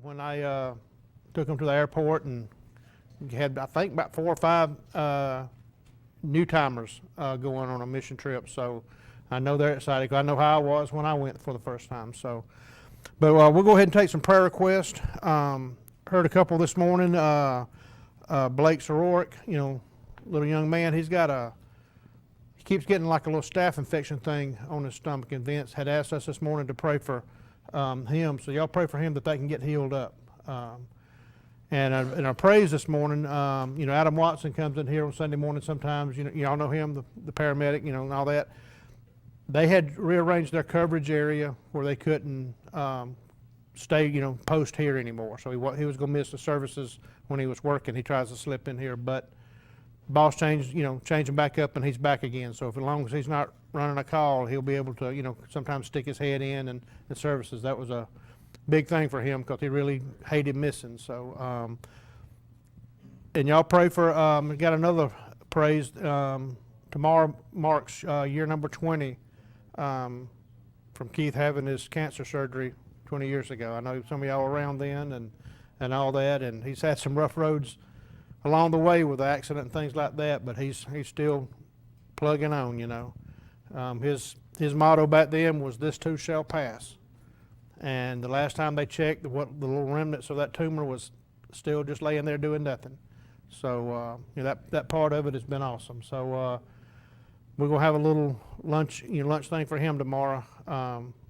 When I took him to the airport and had, I think, about 4 or 5 new timers going on a mission trip. So I know they're excited. 'Cause I know how I was when I went for the first time. So, but we'll go ahead and take some prayer requests. Heard a couple this morning. Blake Sororick, little young man. He keeps getting like a little staph infection thing on his stomach. And Vince had asked us this morning to pray for him. So y'all pray for him that they can get healed up. And in our praise this morning, Adam Watson comes in here on Sunday morning sometimes. Y'all know him, the paramedic, and all that. They had rearranged their coverage area where they couldn't stay, post here anymore. So he was going to miss the services when he was working. He tries to slip in here, but boss changed him back up, and he's back again. So as long as he's not running a call, he'll be able to, sometimes stick his head in and services. That was a big thing for him because he really hated missing. So, and y'all pray for, we got another praise. Tomorrow marks year number 20 from Keith having his cancer surgery 20 years ago. I know some of y'all were around then and all that, and he's had some rough roads along the way with the accident and things like that, but he's still plugging on, His motto back then was, "This too shall pass." And the last time they checked, the little remnants of that tumor was still just laying there doing nothing. So that part of it has been awesome. So we're gonna have a little lunch thing for him tomorrow.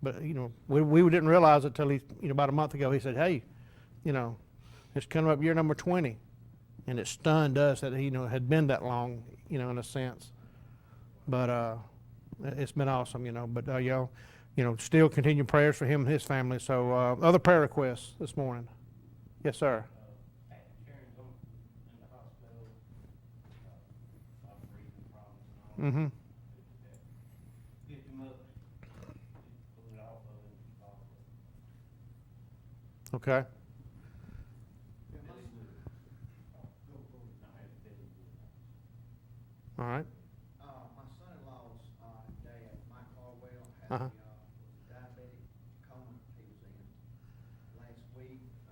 But we didn't realize it till he about a month ago. He said, "Hey, it's coming up year number 20." And it stunned us that he had been that long, in a sense. But it's been awesome, But y'all, still continue prayers for him and his family. So other prayer requests this morning. Yes, sir. Karen's in the hospital. Breathing problems and all. Mm-hmm. Pick him up, pull it off of him, off of him. Okay. All right. My son-in-law's dad, Mike Caldwell, had Uh-huh. was a diabetic coma he was in last week. He's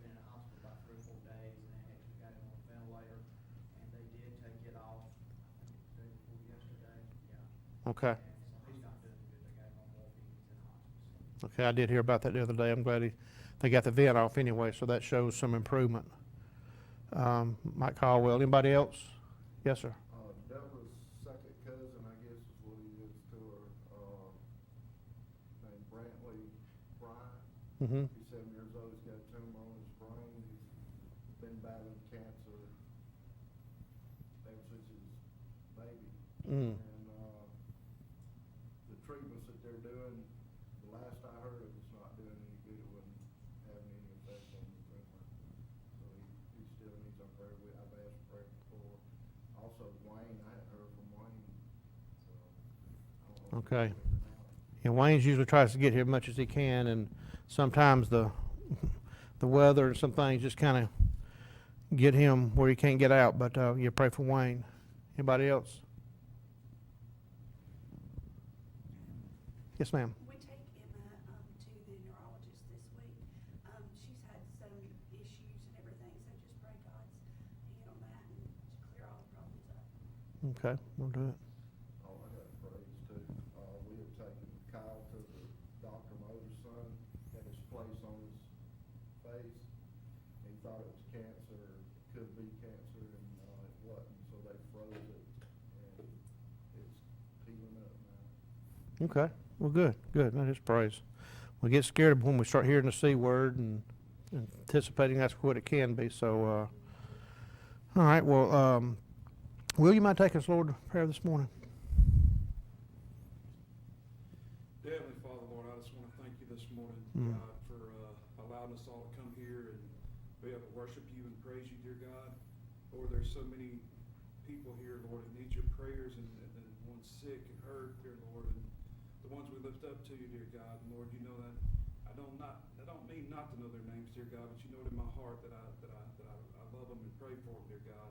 been in the hospital about 3 or 4 days, and they actually got him on a ventilator, and they did take it off, I think it was yesterday, yeah. Okay. And so he's not doing good. They got him on morphine, he's in the hospital. Okay. I did hear about that the other day. I'm glad they got the vent off anyway, so that shows some improvement. Mike Caldwell. Anybody else? Yes, sir. Deborah's second cousin, I guess is what he is to her, named Brantley Bryant. Mm-hmm. He's 7 years old, he's got a tumor on his brain, he's been battling cancer ever since he was a baby. Mm. And, the treatments that they're doing, the last I heard, it was not doing any good, it wasn't having any effect on the tumor. So he still needs our prayer. I've asked for prayer before. Also, Wayne, I hadn't heard from Wayne, so I don't know. Okay. And Wayne's usually tries to get here as much as he can, and sometimes the weather and some things just kind of get him where he can't get out. But you pray for Wayne. Anybody else? Yes, ma'am. We take Emma to the neurologist this week. She's had some issues and everything, so just pray God's hand on that and to clear all the problems up. Okay, we'll do it. Oh, I got praise too. We have taken Kyle to the Dr. Motors' son, had his place on his face. He thought it was cancer, could be cancer, and it wasn't, so they froze it, and it's healing up now. Okay, well, good. That is praise. We get scared when we start hearing the C word and anticipating that's what it can be. So, all right, well, Will, you mind taking us, Lord, to prayer this morning? Dear Heavenly Father, Lord, I just want to thank you this morning, God, for allowing us all to come here and be able to worship you and praise you, dear God. Lord, there's so many people here, Lord, that need your prayers, and one's sick and hurt, dear Lord, and the ones we lift up to you, dear God. And Lord, you know that I don't mean not to know their names, dear God, but you know it in my heart that I love them and pray for them, dear God.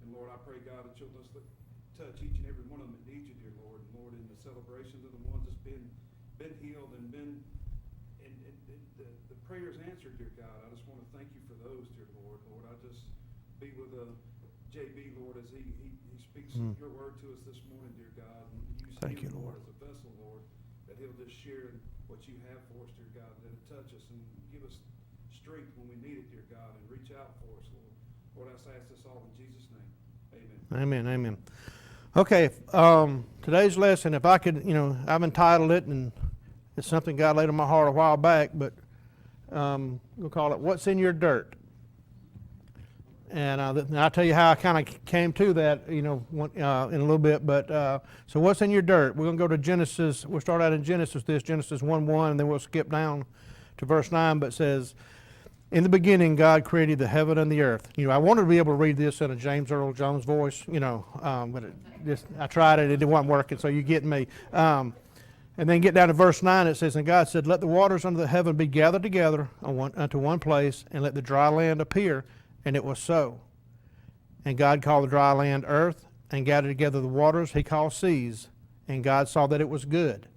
And Lord, I pray, God, that you'll just touch each and every one of them that needs you, dear Lord. And Lord, in the celebrations of the ones that's been healed and been and the prayers answered, dear God. I just want to thank you for those, dear Lord. Lord, I just be with JB, Lord, as he speaks your word to us this morning, dear God. And use Thank him, you, Lord. as a vessel, Lord, that he'll just share what you have for us, dear God, that it touch us and give us strength when we need it, dear God, and reach out for us, Lord. Lord, I ask this all in Jesus' name. Amen. Amen, amen. Okay, today's lesson, if I could, I've entitled it, and it's something God laid on my heart a while back, but we'll call it, What's in Your Dirt? And I'll tell you how I kind of came to that, in a little bit. But so what's in your dirt? We're going to go to Genesis. We'll start out in Genesis 1:1, and then we'll skip down to verse 9. But it says, in the beginning, God created the heaven and the earth. I wanted to be able to read this in a James Earl Jones voice, but I tried it. It wasn't working, so you get me. And then get down to verse 9. It says, and God said, let the waters under the heaven be gathered together unto one place, and let the dry land appear. And it was so. And God called the dry land earth, and gathered together the waters he called seas. And God saw that it was good.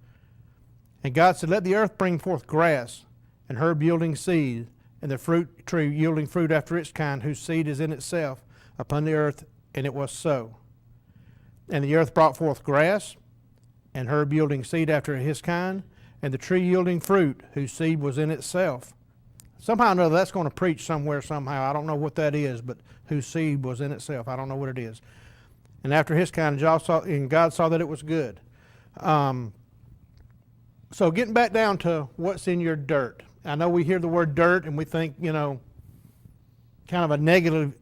And God said, let the earth bring forth grass, and herb yielding seed, and the fruit tree yielding fruit after its kind, whose seed is in itself upon the earth. And it was so. And the earth brought forth grass, and herb yielding seed after his kind, and the tree yielding fruit, whose seed was in itself. Somehow or another, that's going to preach somewhere somehow. I don't know what that is, but whose seed was in itself. I don't know what it is. And after his kind, and God saw that it was good. So getting back down to what's in your dirt. I know we hear the word dirt and we think, kind of a negative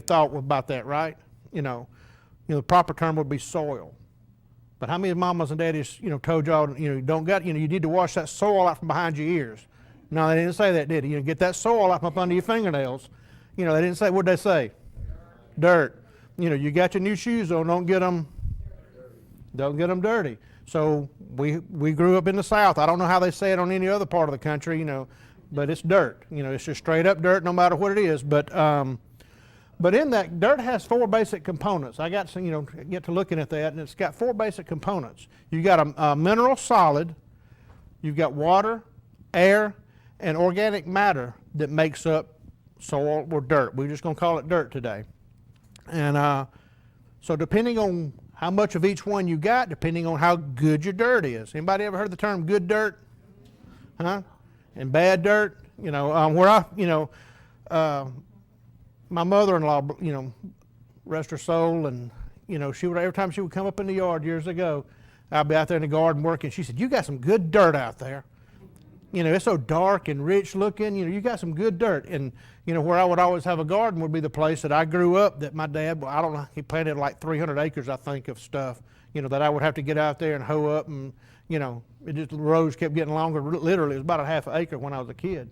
thought about that, right? The proper term would be soil. But how many mamas and daddies, told y'all, you need to wash that soil out from behind your ears? No, they didn't say that, did he? Get that soil out from up under your fingernails. They didn't say, what'd they say? Dirt. You got your new shoes on, don't get them dirty. So we grew up in the South. I don't know how they say it on any other part of the country, but it's dirt. It's just straight up dirt no matter what it is. But in that, dirt has four basic components. I got some, get to looking at that, and it's got four basic components. You got a mineral solid, you've got water, air, and organic matter that makes up soil or dirt. We're just going to call it dirt today. And so depending on how much of each one you got, depending on how good your dirt is. Anybody ever heard the term good dirt? Huh? And bad dirt? My mother-in-law, rest her soul, and, she would, every time she would come up in the yard years ago, I'd be out there in the garden working. She said, you got some good dirt out there. It's so dark and rich looking, you got some good dirt. And, where I would always have a garden would be the place that I grew up, that my dad, well, I don't know, he planted like 300 acres, I think, of stuff, that I would have to get out there and hoe up, and, it just, the rows kept getting longer. Literally, it was about a half an acre when I was a kid.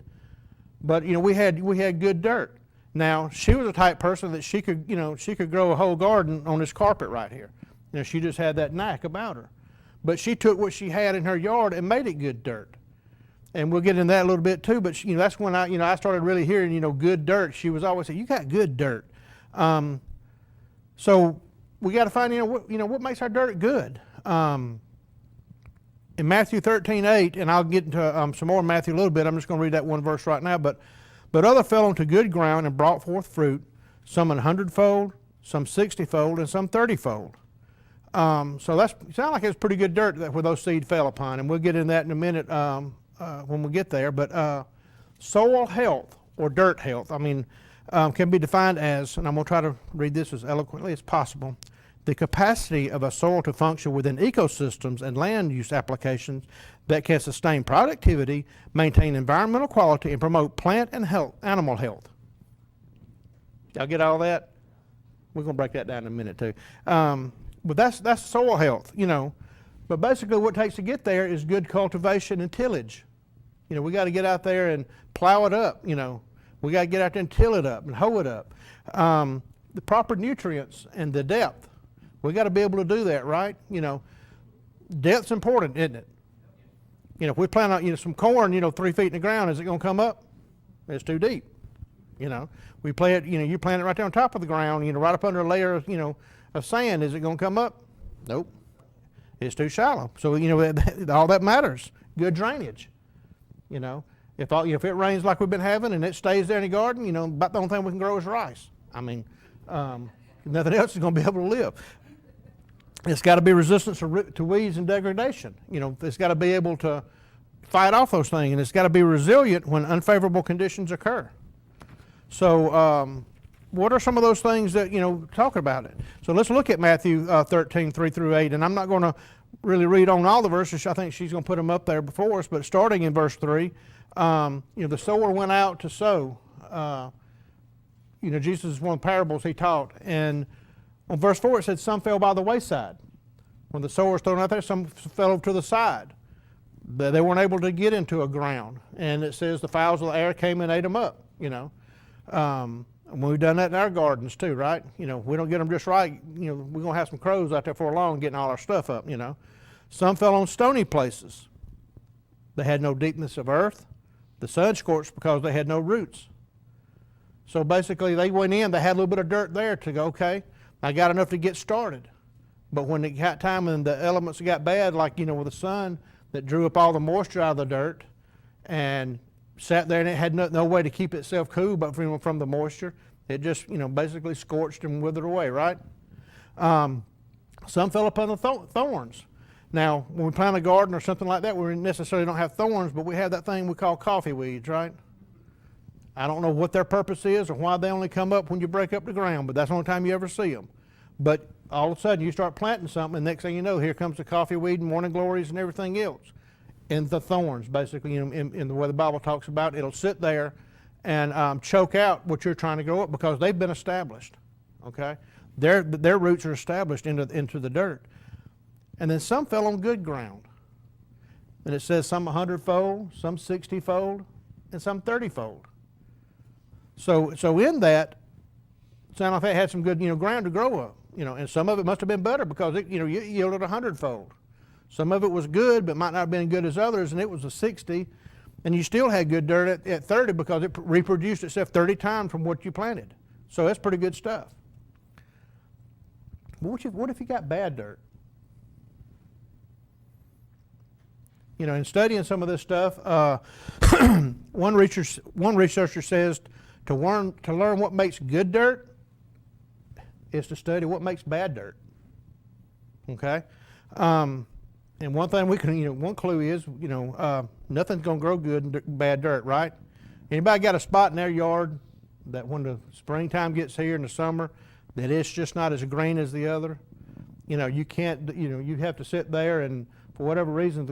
But, we had good dirt. Now, she was the type person that she could grow a whole garden on this carpet right here. She just had that knack about her. But she took what she had in her yard and made it good dirt. And we'll get into that a little bit too, but that's when I started really hearing, good dirt. She was always saying, you got good dirt. So we got to find, what makes our dirt good. In Matthew 13:8, and I'll get into some more in Matthew a little bit. I'm just going to read that one verse right now. But other fell into good ground and brought forth fruit, some 100-fold, some 60-fold, and some 30-fold. So that sounds like it's pretty good dirt where those seed fell upon, and we'll get into that in a minute. When we get there, but soil health or dirt health, can be defined as, and I'm going to try to read this as eloquently as possible, the capacity of a soil to function within ecosystems and land use applications that can sustain productivity, maintain environmental quality, and promote plant and animal health. Y'all get all that? We're going to break that down in a minute too. But that's soil health, But basically what it takes to get there is good cultivation and tillage. We got to get out there and plow it up, We got to get out there and till it up and hoe it up. The proper nutrients and the depth. We got to be able to do that, right? Depth's important, isn't it? If we plant out, some corn, 3 feet in the ground, is it going to come up? It's too deep. We plant it, you plant it right there on top of the ground, right up under a layer of, of sand. Is it going to come up? Nope. It's too shallow. So, all that matters. Good drainage. If it rains like we've been having and it stays there in the garden, about the only thing we can grow is rice. I mean, nothing else is going to be able to live. It's got to be resistant to weeds and degradation. It's got to be able to fight off those things, and it's got to be resilient when unfavorable conditions occur. So what are some of those things that, talk about it? So let's look at Matthew 13, 3 through 8, and I'm not going to really read on all the verses. I think she's going to put them up there before us, but starting in verse 3, the sower went out to sow. Jesus is one of the parables he taught, and on verse 4 it said some fell by the wayside. When the sower was thrown out there, some fell over to the side. They weren't able to get into a ground, and it says the fowls of the air came and ate them up. And we've done that in our gardens too, right? We don't get them just right. We're going to have some crows out there for long getting all our stuff up, Some fell on stony places. They had no deepness of earth. The sun scorched because they had no roots. So basically they went in, they had a little bit of dirt there to go, okay, I got enough to get started. But when it got time and the elements got bad, like, with the sun that drew up all the moisture out of the dirt and sat there and it had no way to keep itself cool but from the moisture, it just, basically scorched and withered away, right? Some fell upon the thorns. Now, when we plant a garden or something like that, we necessarily don't have thorns, but we have that thing we call coffee weeds, right? I don't know what their purpose is or why they only come up when you break up the ground, but that's the only time you ever see them. But all of a sudden you start planting something, and next thing you know, here comes the coffee weed and morning glories and everything else. And the thorns, basically, in the way the Bible talks about, it'll sit there and choke out what you're trying to grow up because they've been established, okay? Their roots are established into the dirt. And then some fell on good ground. And it says some 100-fold, some 60-fold, and some 30-fold. So in that, it sounded like they had some good, ground to grow up, and some of it must have been better because it, yielded 100-fold. Some of it was good, but might not have been good as others, and it was a 60, and you still had good dirt at 30 because it reproduced itself 30 times from what you planted. So that's pretty good stuff. But what if you got bad dirt? In studying some of this stuff, one researcher says to learn what makes good dirt is to study what makes bad dirt. Okay, and one thing we can, one clue is, nothing's going to grow good in bad dirt, right? Anybody got a spot in their yard that when the springtime gets here in the summer, that it's just not as green as the other? You can't, you have to sit there and for whatever reason,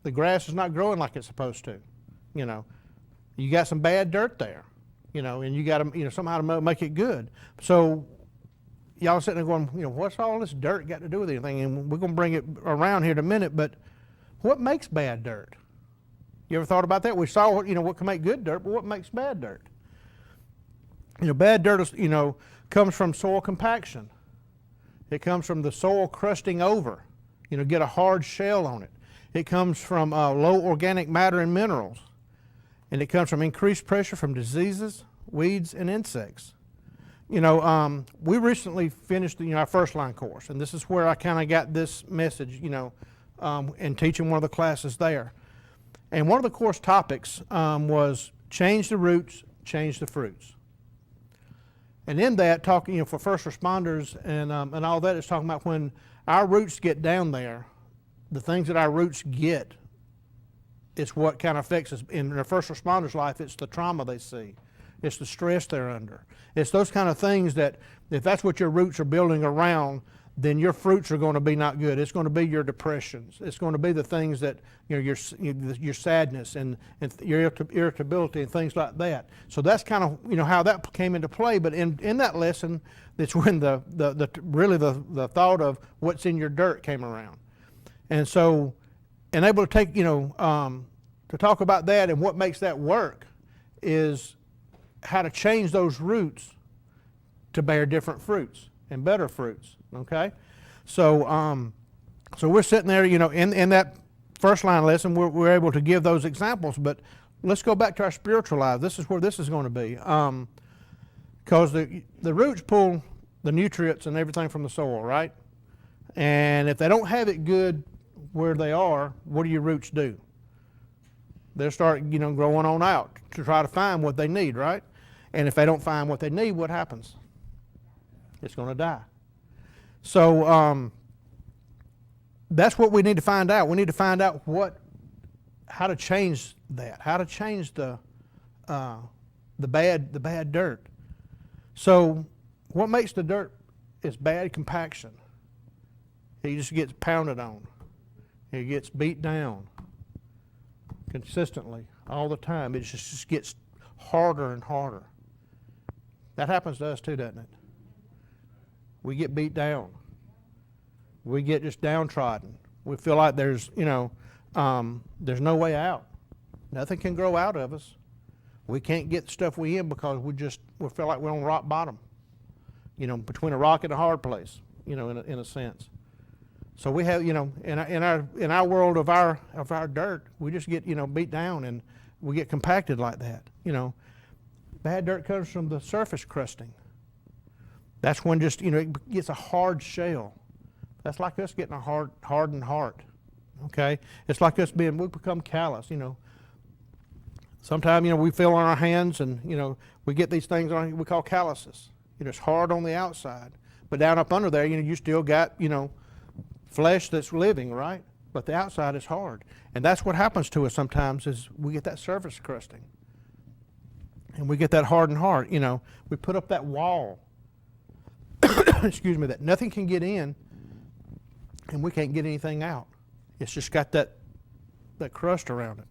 the grass is not growing like it's supposed to. You got some bad dirt there, and you got to, somehow to make it good. So y'all sitting there going, what's all this dirt got to do with anything? And we're going to bring it around here in a minute, but what makes bad dirt? You ever thought about that? We saw what can make good dirt, but what makes bad dirt? Bad dirt is, comes from soil compaction. It comes from the soil crusting over, get a hard shell on it. It comes from low organic matter and minerals. And it comes from increased pressure from diseases, weeds, and insects. We recently finished our first line course, and this is where I kind of got this message, in teaching one of the classes there. And one of the course topics was change the roots, change the fruits. And in that, talking, for first responders and all that, it's talking about when our roots get down there, the things that our roots get, it's what kind of affects us. In their first responders' life, it's the trauma they see. It's the stress they're under. It's those kind of things that, if that's what your roots are building around, then your fruits are going to be not good. It's going to be your depressions. It's going to be the things that, your sadness and your irritability and things like that. So that's kind of, how that came into play. But in that lesson, it's when the thought of what's in your dirt came around. And so, and able to take, to talk about that and what makes that work is how to change those roots to bear different fruits and better fruits, okay? So so we're sitting there, in that first line lesson, we're able to give those examples, but let's go back to our spiritual life. This is where this is going to be. Because the roots pull the nutrients and everything from the soil, right? And if they don't have it good where they are, what do your roots do? they'll start, growing on out to try to find what they need, right? And if they don't find what they need, what happens? It's going to die. So that's what we need to find out. We need to find out how to change that, how to change the bad dirt. So what makes the dirt is bad compaction. It just gets pounded on. It gets beat down consistently all the time. It just gets harder and harder. That happens to us too, doesn't it? We get beat down. We get just downtrodden. We feel like there's no way out. Nothing can grow out of us. We can't get the stuff we in because we feel like we're on rock bottom. Between a rock and a hard place. In a sense. So we have, in our world of our dirt, we just get, beat down and we get compacted like that. Bad dirt comes from the surface crusting. That's when just, it gets a hard shell. That's like us getting a hardened heart. Okay? It's like us we become callous, Sometimes, we feel on our hands and, we get these things we call calluses. It's hard on the outside. But down up under there, you still got, flesh that's living, right? But the outside is hard. And that's what happens to us sometimes is we get that surface crusting. And we get that hardened heart. We put up that wall, excuse me, that nothing can get in and we can't get anything out. It's just got that crust around it.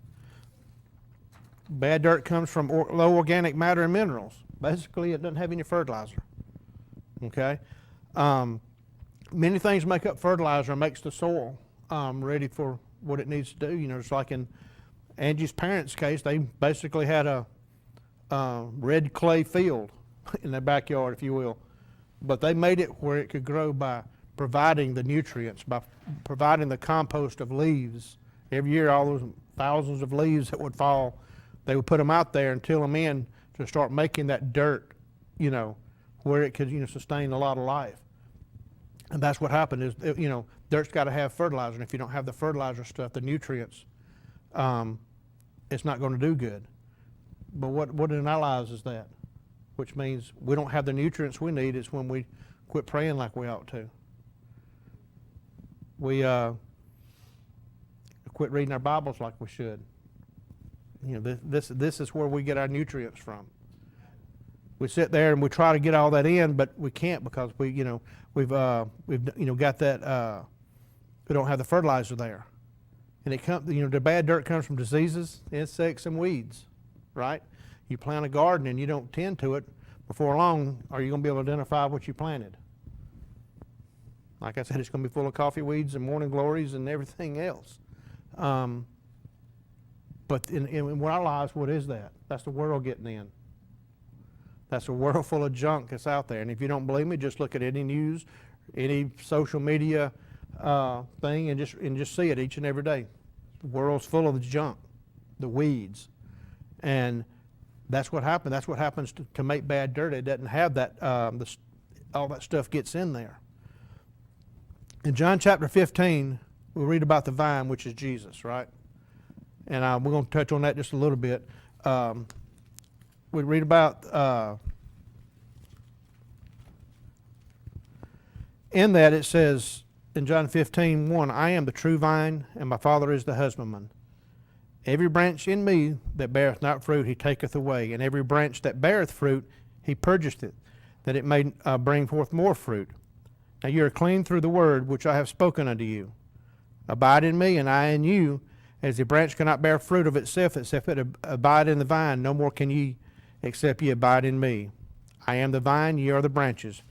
Bad dirt comes from low organic matter and minerals. Basically, it doesn't have any fertilizer. Okay? Many things make up fertilizer and makes the soil ready for what it needs to do. It's like in Angie's parents' case, they basically had a red clay field in their backyard, if you will. But they made it where it could grow by providing the nutrients, by providing the compost of leaves. Every year, all those thousands of leaves that would fall, they would put them out there and till them in to start making that dirt, where it could, sustain a lot of life. And that's what happened is, dirt's got to have fertilizer. And if you don't have the fertilizer stuff, the nutrients, it's not going to do good. But what in our lives is that? Which means we don't have the nutrients we need. It's when we quit praying like we ought to. We quit reading our Bibles like we should. This is where we get our nutrients from. We sit there and we try to get all that in, but we can't because we've got that. We don't have the fertilizer there, and it comes. The bad dirt comes from diseases, insects, and weeds. Right? You plant a garden and you don't tend to it. Before long, are you going to be able to identify what you planted? Like I said, it's going to be full of coffee weeds and morning glories and everything else. But in our lives, what is that? That's the world getting in. That's a world full of junk that's out there. And if you don't believe me, just look at any news, any social media thing, and just see it each and every day. The world's full of the junk, the weeds, and that's what happened. That's what happens to make bad dirt. It doesn't have that. All that stuff gets in there. In John chapter 15, we read about the vine, which is Jesus, right? And we're going to touch on that just a little bit. We read about, in that it says, in John 15:1, I am the true vine, and my Father is the husbandman. Every branch in me that beareth not fruit, he taketh away. And every branch that beareth fruit, he purgeth it, that it may bring forth more fruit. Now you are clean through the word which I have spoken unto you. Abide in me, and I in you. As the branch cannot bear fruit of itself, except it abide in the vine, no more can ye, except ye abide in me. I am the vine, ye are the branches.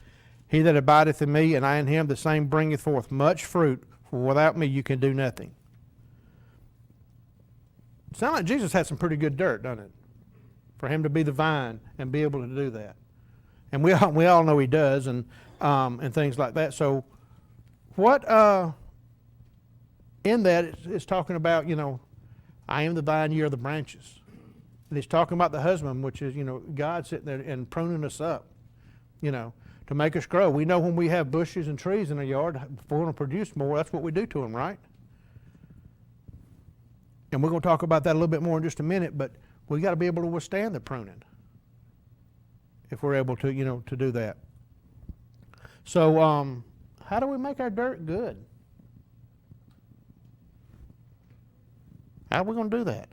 He that abideth in me, and I in him, the same bringeth forth much fruit, for without me you can do nothing. It sounds like Jesus had some pretty good dirt, doesn't it? For him to be the vine and be able to do that. And we all know he does, and things like that. So what in that it's talking about, I am the vine, ye are the branches. And he's talking about the husband, which is, God sitting there and pruning us up, to make us grow. We know when we have bushes and trees in our yard, if we want to produce more, that's what we do to them, right? And we're going to talk about that a little bit more in just a minute, but we got to be able to withstand the pruning if we're able to, to do that. So, how do we make our dirt good? How are we going to do that?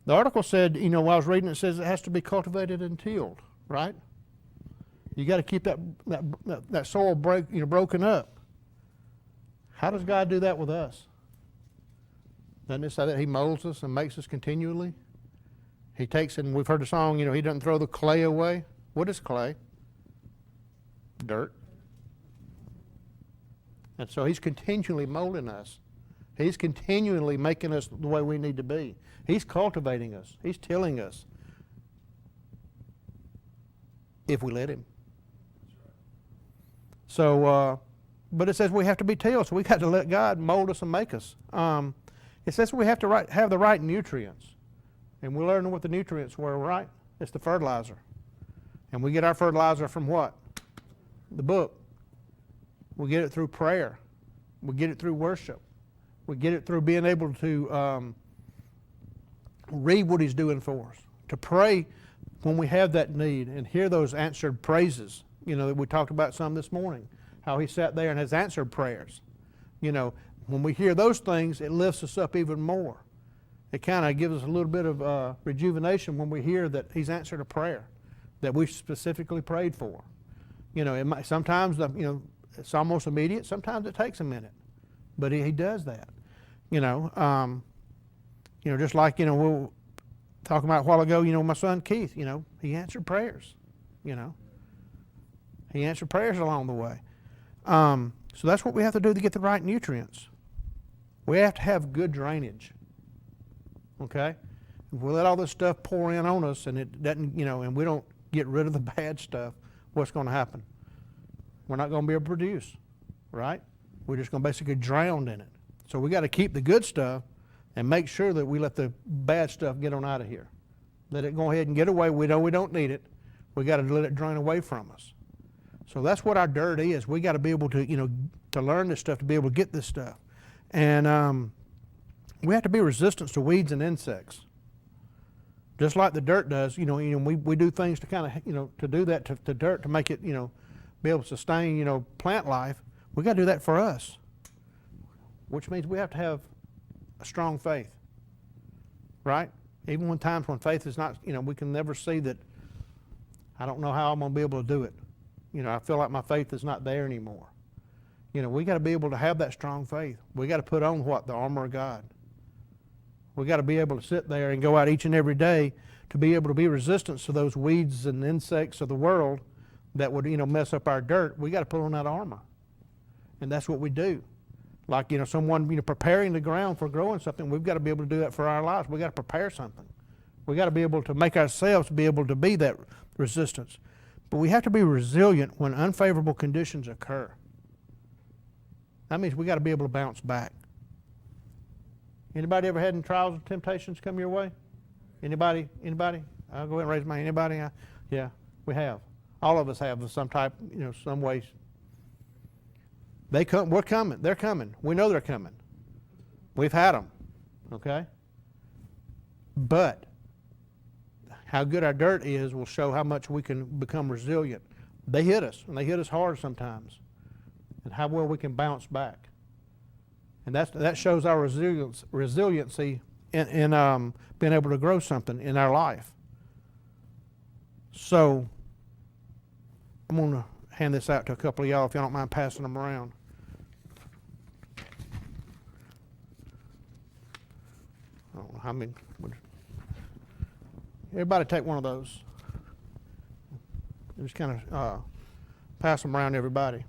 The article said, while I was reading, it says it has to be cultivated and tilled, right? You got to keep that soil broken up. How does God do that with us? Doesn't it say that He molds us and makes us continually? He takes, and we've heard the song, He doesn't throw the clay away. What is clay? Dirt. And so He's continually molding us. He's continually making us the way we need to be. He's cultivating us. He's tilling us. If we let Him. So, but it says we have to be tilled, so we got to let God mold us and make us. It says we have to have the right nutrients. And we learned what the nutrients were, right? It's the fertilizer. And we get our fertilizer from what? The book. We get it through prayer. We get it through worship. We get it through being able to read what He's doing for us. To pray when we have that need and hear those answered praises. That we talked about some this morning. How He sat there and has answered prayers. When we hear those things, it lifts us up even more. It kind of gives us a little bit of rejuvenation when we hear that He's answered a prayer that we specifically prayed for. Sometimes it's almost immediate. Sometimes it takes a minute, but He does that. Just like we were talking about a while ago. My son Keith. He answered prayers. He answered prayers along the way. So that's what we have to do to get the right nutrients. We have to have good drainage. Okay? If we let all this stuff pour in on us and it doesn't, and we don't get rid of the bad stuff, what's going to happen? We're not going to be able to produce, right? We're just going to basically drown in it. So we got to keep the good stuff and make sure that we let the bad stuff get on out of here. Let it go ahead and get away. We know we don't need it. We got to let it drain away from us. So that's what our dirt is. We got to be able to, to learn this stuff, to be able to get this stuff. And we have to be resistant to weeds and insects. Just like the dirt does, we do things to kind of, to do that to dirt to make it, be able to sustain, plant life. We got to do that for us, which means we have to have a strong faith, right? Even when times when faith is not, we can never see that, I don't know how I'm going to be able to do it. I feel like my faith is not there anymore. We got to be able to have that strong faith. We got to put on what? The armor of God. We got to be able to sit there and go out each and every day to be able to be resistant to those weeds and insects of the world that would, mess up our dirt. We got to put on that armor. And that's what we do. Like, someone, preparing the ground for growing something, we've got to be able to do that for our lives. We got to prepare something. We got to be able to make ourselves be able to be that resistance. But we have to be resilient when unfavorable conditions occur. That means we got to be able to bounce back. Anybody ever had any trials and temptations come your way? Anybody? I'll go ahead and raise my hand. Anybody? Yeah, we have. All of us have some type, some ways. They come. We're coming. They're coming. We know they're coming. We've had them. Okay? But how good our dirt is will show how much we can become resilient. They hit us, and they hit us hard sometimes, and how well we can bounce back. And that shows our resiliency in being able to grow something in our life. So I'm going to hand this out to a couple of y'all if y'all don't mind passing them around. I don't know how many. Everybody take one of those. Just kind of pass them around to everybody.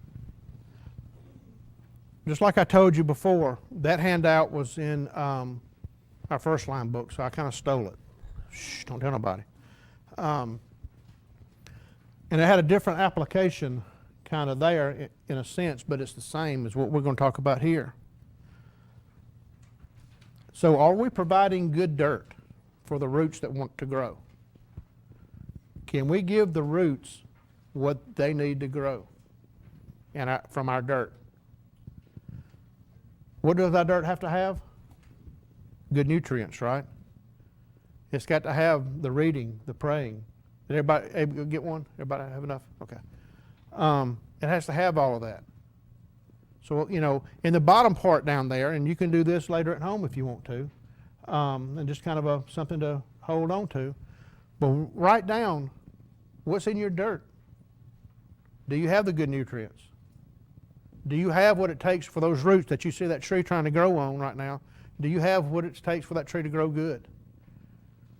Just like I told you before, that handout was in our first line book, so I kind of stole it. Shh, don't tell nobody. And it had a different application kind of there in a sense, but it's the same as what we're going to talk about here. So are we providing good dirt for the roots that want to grow? Can we give the roots what they need to grow from our dirt? What does our dirt have to have? good nutrients, right? It's got to have the reading, the praying. Did everybody able to get one? Everybody have enough? Okay. It has to have all of that. So, in the bottom part down there, and you can do this later at home if you want to, and just kind of something to hold on to. But write down what's in your dirt. Do you have the good nutrients? Do you have what it takes for those roots that you see that tree trying to grow on right now? Do you have what it takes for that tree to grow good?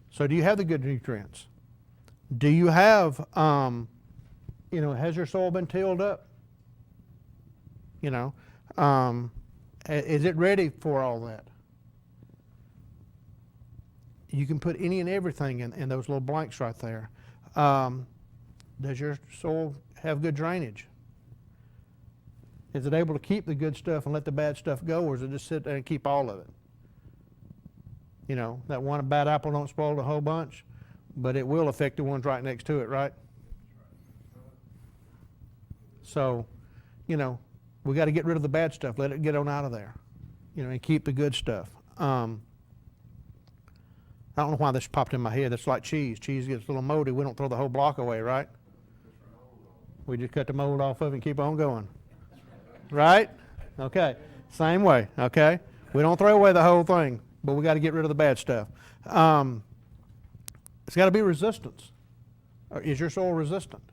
So do you have the good nutrients? Do you have, has your soil been tilled up? Is it ready for all that? You can put any and everything in those little blanks right there. Does your soil have good drainage? Is it able to keep the good stuff and let the bad stuff go, or does it just sit there and keep all of it? That one bad apple don't spoil the whole bunch, but it will affect the ones right next to it, right? So, we got to get rid of the bad stuff. Let it get on out of there, and keep the good stuff. I don't know why this popped in my head. It's like cheese. Cheese gets a little moldy. We don't throw the whole block away, right? We just cut the mold off of it and keep on going. Right? Okay. Same way, okay? We don't throw away the whole thing, but we got to get rid of the bad stuff. It's got to be resistance. Is your soil resistant?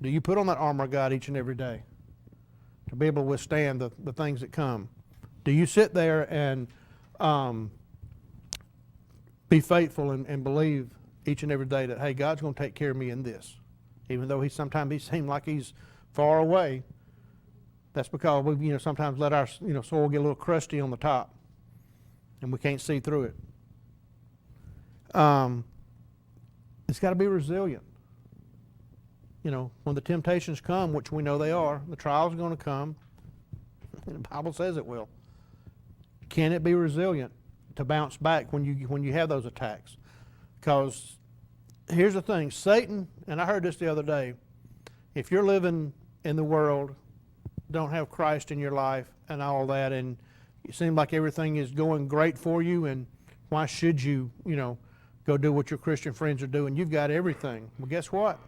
Do you put on that armor of God each and every day to be able to withstand the things that come? Do you sit there and be faithful and believe each and every day that, hey, God's going to take care of me in this? Even though sometimes he seems like he's far away, that's because we sometimes let our soil get a little crusty on the top and we can't see through it. It's got to be resilient. When the temptations come, which we know they are, the trials are going to come, and the Bible says it will. Can it be resilient to bounce back when you have those attacks? Because here's the thing, Satan, and I heard this the other day, if you're living in the world, don't have Christ in your life and all that, and it seems like everything is going great for you, and why should you, go do what your Christian friends are doing? You've got everything. Well, guess what?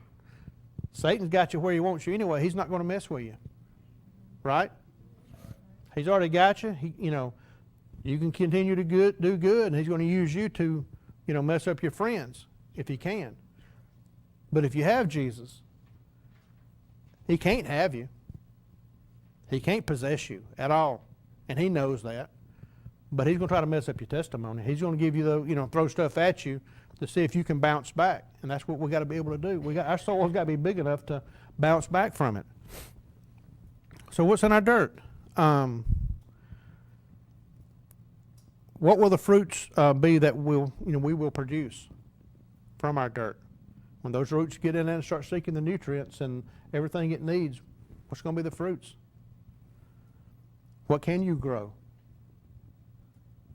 Satan's got you where he wants you anyway. He's not going to mess with you. Right? He's already got you. You can continue to do good, and he's going to use you to, mess up your friends if he can. But if you have Jesus, he can't have you. He can't possess you at all. And he knows that. But he's going to try to mess up your testimony. He's going to give you throw stuff at you to see if you can bounce back. And that's what we got to be able to do. Our soul's got to be big enough to bounce back from it. So what's in our dirt? What will the fruits be that we will produce from our dirt? When those roots get in there and start seeking the nutrients and everything it needs, what's going to be the fruits? What can you grow?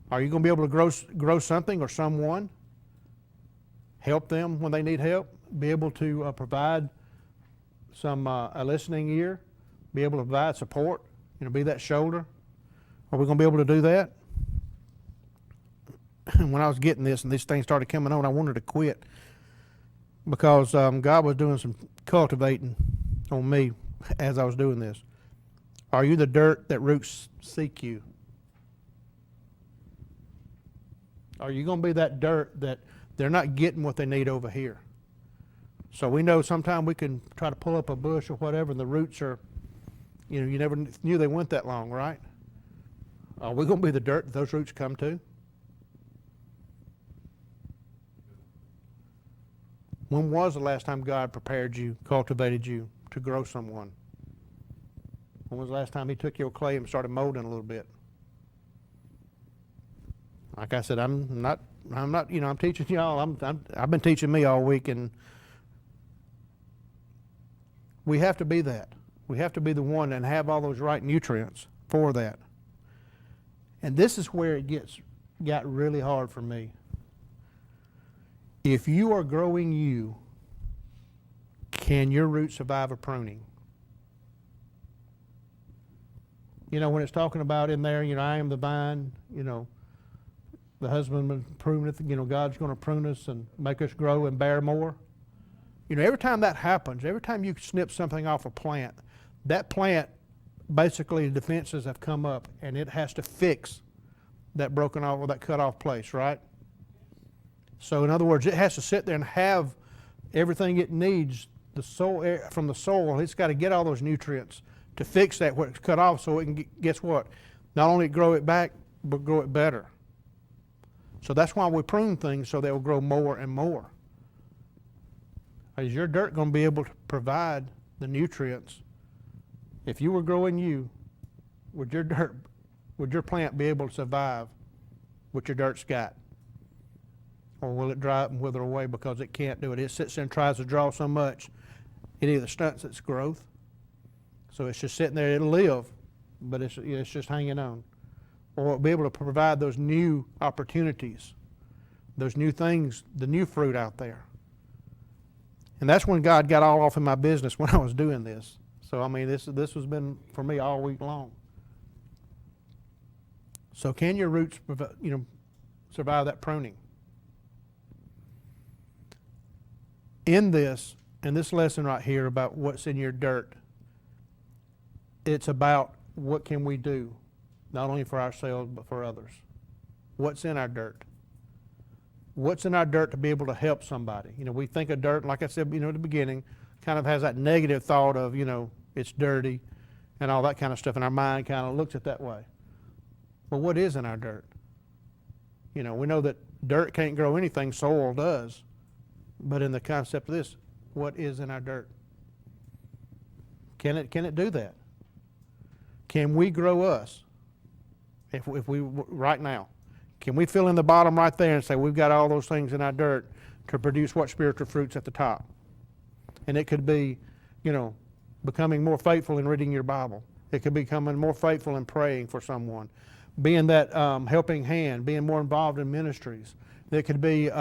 Are you going to be able to grow something or someone? Help them when they need help? Be able to provide a listening ear? Be able to provide support? Be that shoulder? Are we going to be able to do that? When I was getting this and these things started coming on, I wanted to quit because God was doing some cultivating on me as I was doing this. Are you the dirt that roots seek you? Are you going to be that dirt that they're not getting what they need over here? So we know sometimes we can try to pull up a bush or whatever, and the roots are, you never knew they went that long, right? Are we going to be the dirt that those roots come to? When was the last time God prepared you, cultivated you to grow someone? When was the last time he took your clay and started molding a little bit? Like I said, I'm not, I'm teaching y'all. I've been teaching me all week, and we have to be that. We have to be the one and have all those right nutrients for that. And this is where it got really hard for me. If you are growing you, can your root survive a pruning? You know, when it's talking about in there, you know, I am the vine, you know, the husbandman pruneth, you know, God's going to prune us and make us grow and bear more. You know, every time that happens, every time you snip something off a plant, that plant, basically the defenses have come up and it has to fix that broken off or that cut off place, right? So in other words, it has to sit there and have everything it needs, the soil, from the soil. It's got to get all those nutrients to fix that what's cut off so it can guess what? Not only grow it back, but grow it better. So that's why we prune things so they will grow more and more. Is your dirt going to be able to provide the nutrients? If you were growing you, would your plant be able to survive what your dirt's got? Or will it dry up and wither away because it can't do it? It sits there and tries to draw so much, it either stunts its growth. So it's just sitting there, it'll live, but it's just hanging on. Or it'll be able to provide those new opportunities, those new things, the new fruit out there. And that's when God got all off in my business when I was doing this. So I mean, this has been for me all week long. So can your roots, you know, survive that pruning? In this lesson right here about what's in your dirt, it's about what can we do, not only for ourselves but for others. What's in our dirt? What's in our dirt to be able to help somebody? You know, we think of dirt, like I said, you know, at the beginning, kind of has that negative thought of, you know, it's dirty and all that kind of stuff, and our mind kind of looks at it that way. But what is in our dirt? You know, we know that dirt can't grow anything, soil does. But in the concept of this, what is in our dirt? Can it do that? Can we grow us? If we right now, can we fill in the bottom right there and say we've got all those things in our dirt to produce what spiritual fruits at the top? And it could be, you know, becoming more faithful in reading your Bible. It could be becoming more faithful in praying for someone, being that helping hand, being more involved in ministries. It could be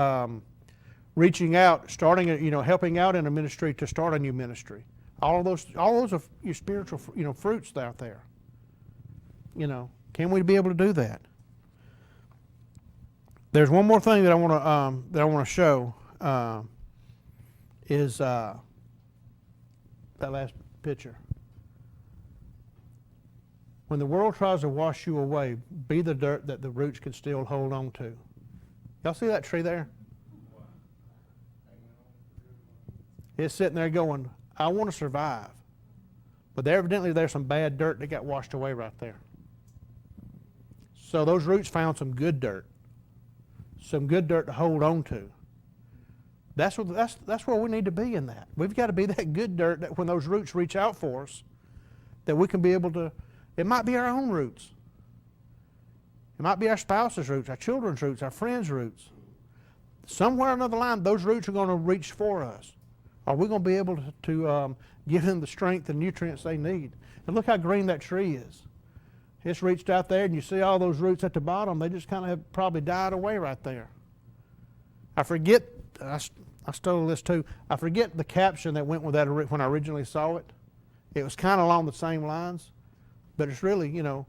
reaching out, starting, you know, helping out in a ministry to start a new ministry. All those are your spiritual, you know, fruits out there. You know, can we be able to do that? There's one more thing that I want to show is that last picture. When the world tries to wash you away, be the dirt that the roots can still hold on to. Y'all see that tree there? It's sitting there going, I want to survive. But evidently there's some bad dirt that got washed away right there. So those roots found some good dirt. Some good dirt to hold on to. That's where we need to be in that. We've got to be that good dirt that when those roots reach out for us, that we can be able to, it might be our own roots. It might be our spouse's roots, our children's roots, our friends' roots. Somewhere on the line, those roots are going to reach for us. Are we going to be able to give them the strength and nutrients they need? And look how green that tree is. It's reached out there, and you see all those roots at the bottom. They just kind of have probably died away right there. I forget, I stole this too. I forget the caption that went with that when I originally saw it. It was kind of along the same lines, but it's really, you know,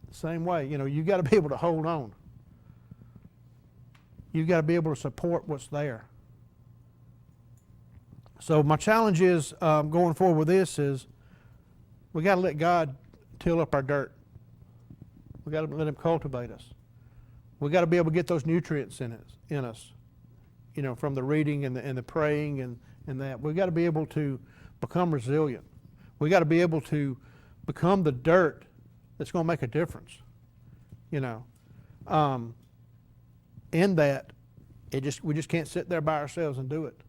the same way. You know, you got to be able to hold on. You got to be able to support what's there. So my challenge is going forward with this is we got to let God till up our dirt. We got to let Him cultivate us. We got to be able to get those nutrients in us, you know, from the reading and the praying and that. We got to be able to become resilient. We got to be able to become the dirt that's going to make a difference. You know, in that, we just can't sit there by ourselves and do it.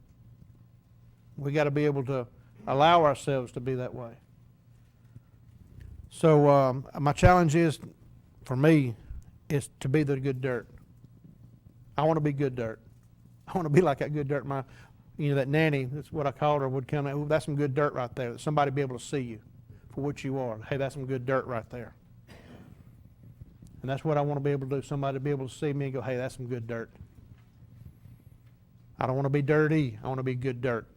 We got to be able to allow ourselves to be that way. So my challenge is, for me, is to be the good dirt. I want to be good dirt. I want to be like that good dirt. That nanny, that's what I called her, would come in. That's some good dirt right there. That somebody be able to see you for what you are. Hey, that's some good dirt right there. And that's what I want to be able to do. Somebody to be able to see me and go, hey, that's some good dirt. I don't want to be dirty. I want to be good dirt.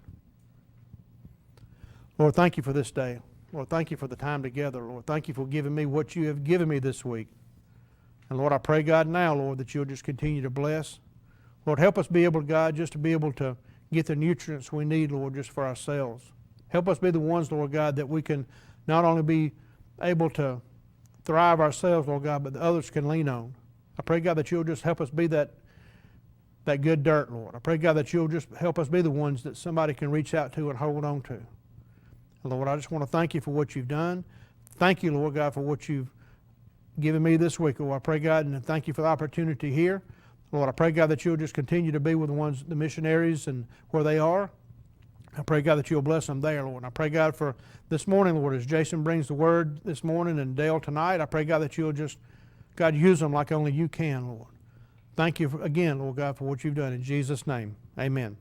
Lord, thank you for this day. Lord, thank you for the time together, Lord. Thank you for giving me what you have given me this week. And Lord, I pray, God, now, Lord, that you'll just continue to bless. Lord, help us be able, God, just to be able to get the nutrients we need, Lord, just for ourselves. Help us be the ones, Lord God, that we can not only be able to thrive ourselves, Lord God, but that others can lean on. I pray, God, that you'll just help us be that good dirt, Lord. I pray, God, that you'll just help us be the ones that somebody can reach out to and hold on to. And Lord, I just want to thank you for what you've done. Thank you, Lord God, for what you've given me this week, Lord. I pray, God, and thank you for the opportunity here. Lord, I pray, God, that you'll just continue to be with the missionaries and where they are. I pray, God, that you'll bless them there, Lord. And I pray, God, for this morning, Lord, as Jason brings the word this morning and Dale tonight, I pray, God, that you'll just, God, use them like only you can, Lord. Thank you again, Lord God, for what you've done. In Jesus' name, amen.